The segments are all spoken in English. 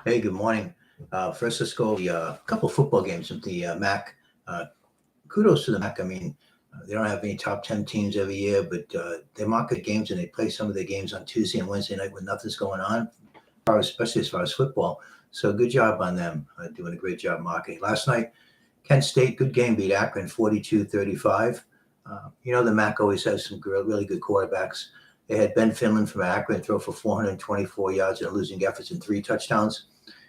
Hey, good morning. First, let's go over a couple of football games with the MAC. Uh, Kudos to the MAC. I mean, they don't have any top 10 teams every year, but they market the games and they play some of their games on Tuesday and Wednesday night when nothing's going on, especially as far as football. So good job on them doing a great job marketing. Last night, Kent State, good game, beat Akron 42-35. The MAC always has some really good quarterbacks. They had Ben Finland from Akron throw for 424 yards in a losing efforts and 3 touchdowns.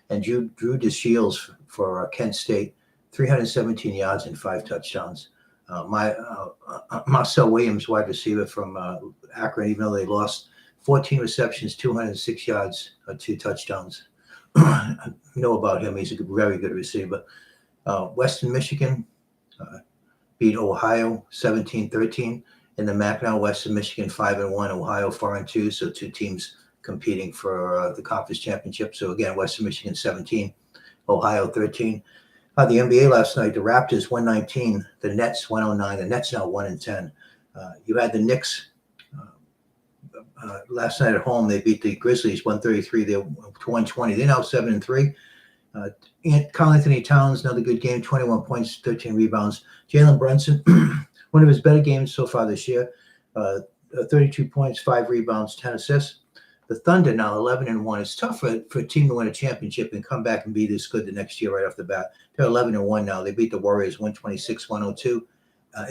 And Drew DeShields for Kent State, 317 yards and 5 touchdowns. Marcel Williams, wide receiver from Akron, even though they lost, 14 receptions, 206 yards, 2 touchdowns. I know about him. He's a very good receiver. Western Michigan beat Ohio 17-13. In the MAC now, Western Michigan 5-1, Ohio 4-2. So two teams competing for the conference championship. So again, Western Michigan 17, Ohio 13. The NBA last night, the Raptors 119, the Nets 109. The Nets now 1-10. You had the Knicks last night at home. They beat the Grizzlies 133. They're 120. They're now 7-3. Carl Anthony Towns, another good game, 21 points, 13 rebounds. Jalen Brunson, one of his better games so far this year, 32 points, 5 rebounds, 10 assists. The Thunder now 11-1. It's tough for a team to win a championship and come back and be this good the next year right off the bat. They're 11-1 now. They beat the Warriors 126-102.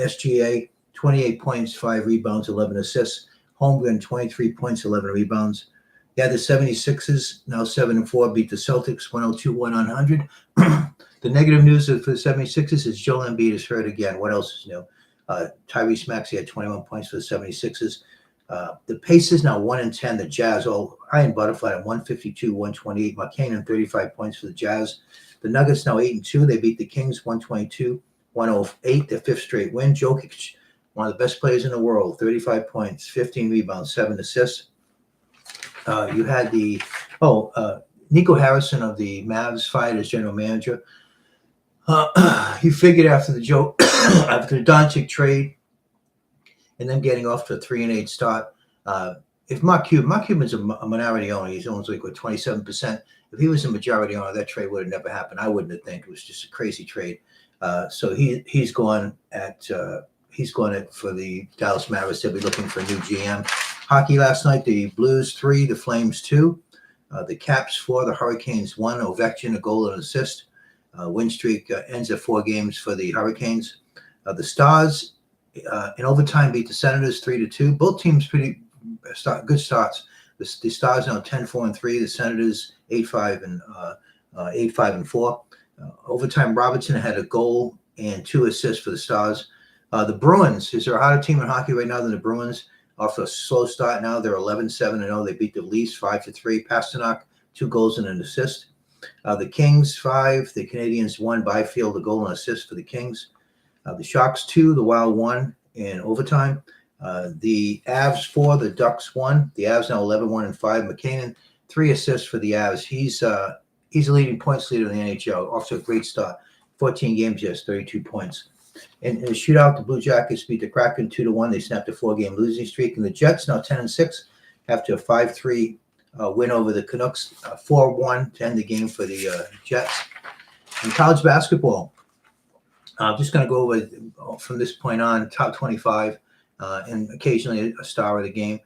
SGA 28 points, 5 rebounds, 11 assists. Holmgren 23 points, 11 rebounds. Yeah, the 76ers now 7-4 beat the Celtics 102-100. The negative news for the 76ers is Joel Embiid is hurt again. What else is new? Tyrese Maxey had 21 points for the 76ers. The Pacers now 1-10. The Jazz, Iron Butterfly at 152-128. Markkanen 35 points for the Jazz. The Nuggets now 8-2. They beat the Kings 122-108. Their 5th straight win. Jokic, one of the best players in the world, 35 points, 15 rebounds, 7 assists. You had Nico Harrison of the Mavs fired as general manager. He figured after the Doncic trade and them getting off to a 3-8 start, if Mark Cuban's a minority owner, he owns like 27%. If he was a majority owner, that trade would have never happened. I wouldn't have think it was just a crazy trade. So he's going for the Dallas Mavericks. They'll be looking for a new GM. Hockey last night, the Blues 3, the Flames 2, the Caps 4, the Hurricanes 1, Ovechkin a goal and assist. Win streak ends at 4 games for the Hurricanes. The Stars in overtime beat the Senators 3-2. Both teams pretty good starts. The Stars now 10-4-3. The Senators 8-5-4. Overtime, Robertson had a goal and 2 assists for the Stars. The Bruins, is there a hotter team in hockey right now than the Bruins? Off a slow start now, they're 11-7-0. They beat the Leafs 5-3. Pasternak 2 goals and an assist. The Kings 5, the Canadians 1. Byfield a goal and assist for the Kings. The Sharks 2, the Wild 1 in overtime. The Avs 4, the Ducks 1. The Avs now 11-1-5. Markkanen 3 assists for the Avs. He's a leading points leader in the NHL. Off to a great start. 14 games, yes, 32 points. In the shootout, the Blue Jackets beat the Kraken 2-1. They snapped a 4-game losing streak. And the Jets now 10-6 after a 5-3 win over the Canucks, 4-1 to end the game for the Jets. In college basketball, I'm just going to go over from this point on top 25 and occasionally a star of the game.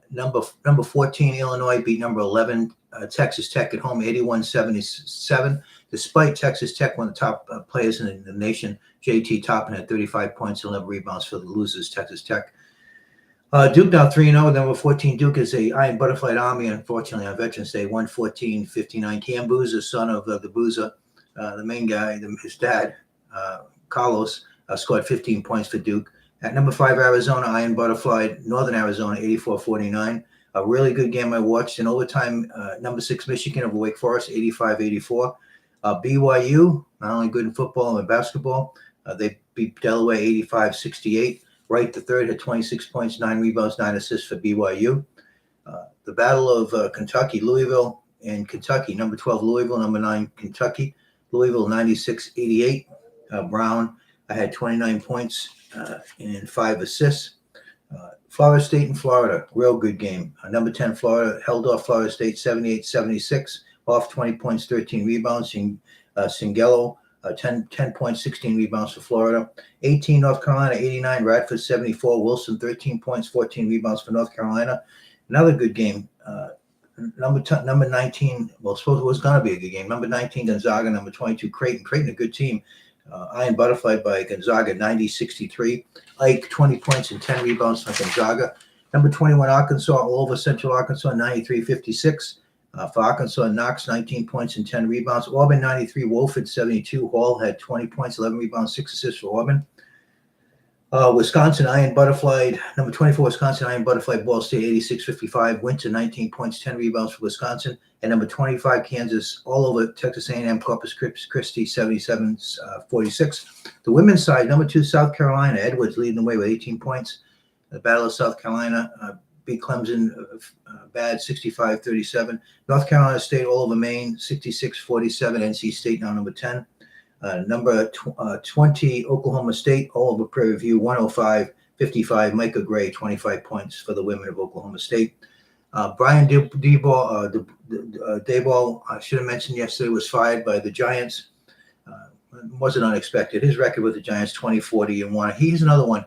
Number 14, Illinois beat number 11, Texas Tech at home, 81-77. Despite Texas Tech, one of the top players in the nation, JT Toppin had 35 points, 11 rebounds for the losers, Texas Tech. Duke now 3-0. Number 14, Duke is a Iron Butterfly Army, unfortunately, on Veterans Day, 114-59. Cam Boozer, son of the Boozer, the main guy, his dad, Carlos, scored 15 points for Duke. At number 5, Arizona, Iron Butterfly, Northern Arizona, 84-49. A really good game I watched. In overtime, number 6, Michigan over Wake Forest, 85-84. BYU, not only good in football and in basketball, they beat Delaware 85-68. Wright the third had 26 points, 9 rebounds, 9 assists for BYU. The Battle of Kentucky, Louisville and Kentucky. Number 12, Louisville. Number 9, Kentucky. Louisville 96-88. Brown, I had 29 points and 5 assists. Florida State and Florida, real good game. Number 10, Florida held off Florida State 78-76. off 20 points, 13 rebounds. Singello, 10 points, 16 rebounds for Florida. 18, North Carolina, 89. Radford, 74. Wilson, 13 points, 14 rebounds for North Carolina. Another good game. Number 19, well, suppose it was going to be a good game. Number 19, Gonzaga. Number 22, Creighton. Creighton, a good team. Iron Butterfly by Gonzaga, 90-63. Ike, 20 points and 10 rebounds for Gonzaga. Number 21, Arkansas, all over Central Arkansas, 93-56. For Arkansas, Knox, 19 points and 10 rebounds. Auburn, 93. Wofford, 72. Hall had 20 points, 11 rebounds, 6 assists for Auburn. Wisconsin, Iron Butterfly. Number 24, Wisconsin, Iron Butterfly, Ball State, 86-55. Winter, 19 points, 10 rebounds for Wisconsin. And number 25, Kansas, all over Texas A&M, Corpus Christi, 77-46. The women's side, number 2, South Carolina, Edwards leading the way with 18 points. The Battle of South Carolina beat Clemson bad, 65-37. North Carolina State, all over Maine, 66-47. NC State now number 10. Number 20, Oklahoma State, all over Prairie View, 105-55. Micah Gray, 25 points for the women of Oklahoma State. Brian Daboll, I should have mentioned yesterday, was fired by the Giants. Wasn't unexpected. His record with the Giants, 20-40-1. He's another one.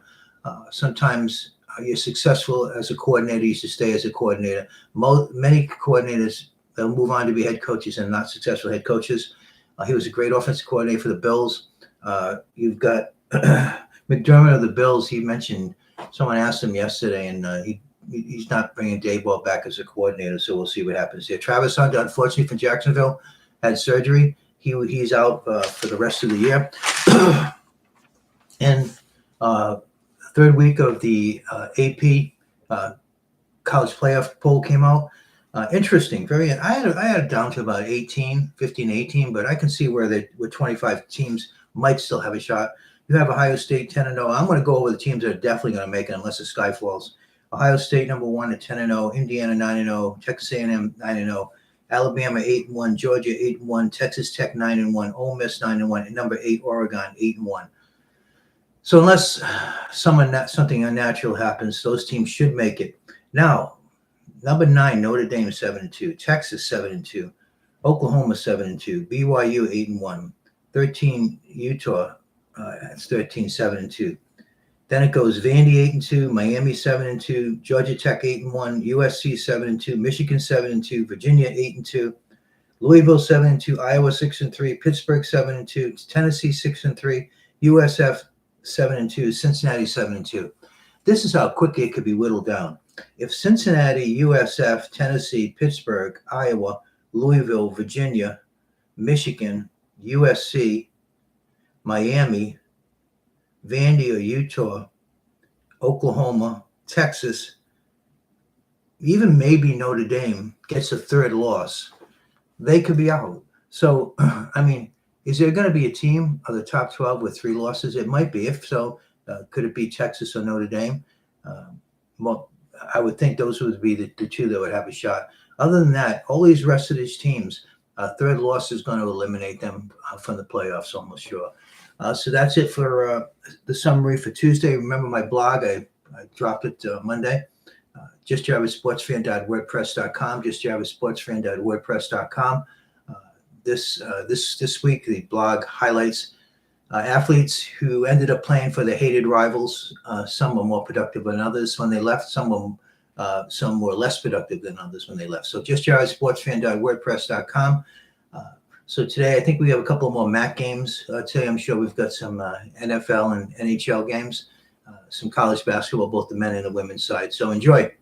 Sometimes you're successful as a coordinator, you should stay as a coordinator. Many coordinators, they'll move on to be head coaches and not successful head coaches. He was a great offensive coordinator for the Bills. You've got McDermott of the Bills. He mentioned, someone asked him yesterday, and he's not bringing Daboll back as a coordinator, so we'll see what happens here. Travis Hunter, unfortunately for Jacksonville, had surgery. He's out for the rest of the year. And third week of the AP college playoff poll came out. Interesting. I had it down to about 15, 18, but I can see where 25 teams might still have a shot. You have Ohio State 10-0. I'm going to go over the teams that are definitely going to make it unless the sky falls. Ohio State number 1 at 10-0, Indiana 9-0, Texas A&M 9-0, Alabama 8-1, Georgia 8-1, Texas Tech 9-1, Ole Miss 9-1, and number 8 Oregon 8-1. So unless something unnatural happens, those teams should make it. Now, number 9, Notre Dame 7-2, Texas 7-2, Oklahoma 7-2, BYU 8-1, 13 Utah, it's 13-7-2. Then it goes Vandy 8-2, Miami 7-2, Georgia Tech 8-1, USC 7-2, Michigan 7-2, Virginia 8-2, Louisville 7-2, Iowa 6-3, Pittsburgh 7-2, Tennessee 6-3, USF 7-2, Cincinnati 7-2. This is how quickly it could be whittled down. If Cincinnati, USF, Tennessee, Pittsburgh, Iowa, Louisville, Virginia, Michigan, USC, Miami, Vandy or Utah, Oklahoma, Texas, even maybe Notre Dame gets a third loss, they could be out. So, I mean, is there going to be a team of the top 12 with 3 losses? It might be. If so, could it be Texas or Notre Dame? Well, I would think those would be the 2 that would have a shot. Other than that, all these rest of these teams, third loss is going to eliminate them from the playoffs, almost sure. So that's it for the summary for Tuesday. Remember my blog, I dropped it Monday. JustYaverSportsFan.wordpress.com, JustYaverSportsFan.wordpress.com. This week, the blog highlights athletes who ended up playing for their hated rivals. Some were more productive than others when they left. Some were less productive than others when they left. So JustYaverSportsFan.wordpress.com. So today, I think we have a couple more MAC games. Today, I'm sure we've got some NFL and NHL games, some college basketball, both the men and the women's side. So enjoy.